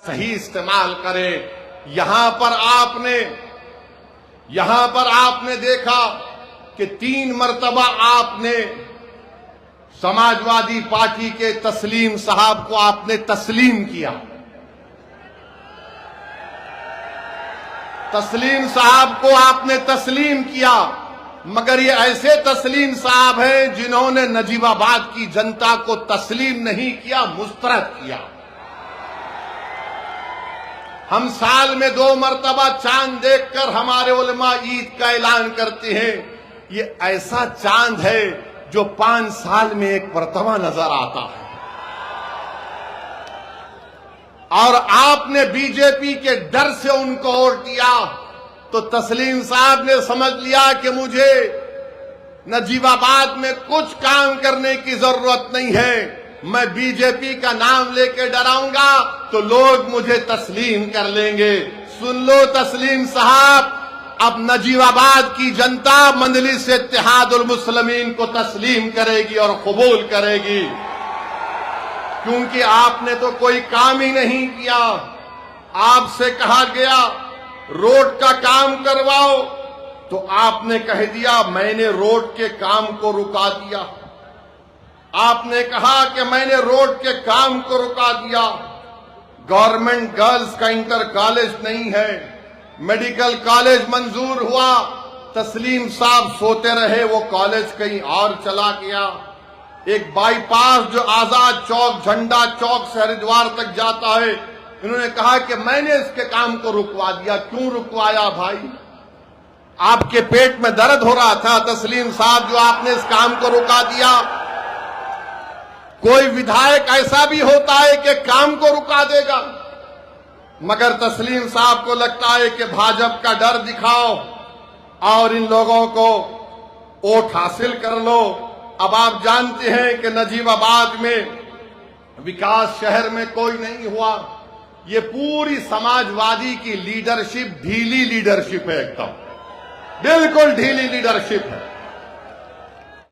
सही इस्तेमाल करें। यहां पर आपने देखा कि 3 मरतबा आपने समाजवादी पार्टी के तस्लीम साहब को आपने तस्लीम किया। तस्लीम साहब को आपने तस्लीम किया, मगर ये ऐसे तस्लीम साहब हैं जिन्होंने नजीबाबाद की जनता को तस्लीम नहीं किया, मुस्तरद किया। हम साल में 2 मरतबा चांद देखकर हमारे उलमा ईद का ऐलान करते हैं। ये ऐसा चांद है जो 5 साल में एक मरतबा नजर आता है। और आपने बीजेपी के डर से उनको वोट दिया, तो तस्लीम साहब ने समझ लिया कि मुझे नजीबाबाद में कुछ काम करने की जरूरत नहीं है, मैं बीजेपी का नाम लेके डराऊंगा तो लोग मुझे तस्लीम कर लेंगे। सुन लो तस्लीम साहब, अब नजीबाबाद की जनता मंजलिस इत्तेहादुल मुस्लिमीन को तस्लीम करेगी और कबूल करेगी, क्योंकि आपने तो कोई काम ही नहीं किया। आपसे कहा गया रोड का काम करवाओ, तो आपने कह दिया मैंने रोड के काम को रुका दिया। आपने कहा कि मैंने रोड के काम को रुका दिया। गवर्नमेंट गर्ल्स का इंटर कॉलेज नहीं है, मेडिकल कॉलेज मंजूर हुआ, तस्लीम साहब सोते रहे, वो कॉलेज कहीं और चला गया। एक बाईपास जो आजाद चौक, झंडा चौक से हरिद्वार तक जाता है, इन्होंने कहा कि मैंने इसके काम को रुकवा दिया। क्यों रुकवाया भाई? आपके पेट में दर्द हो रहा था तस्लीम साहब, जो आपने इस काम को रुका दिया। कोई विधायक ऐसा भी होता है कि काम को रुका देगा, मगर तस्लीम साहब को लगता है कि भाजपा का डर दिखाओ और इन लोगों को वोट हासिल कर लो। अब आप जानते हैं कि नजीबाबाद में विकास शहर में कोई नहीं हुआ। ये पूरी समाजवादी की लीडरशिप ढीली लीडरशिप है, एकदम बिल्कुल ढीली लीडरशिप है।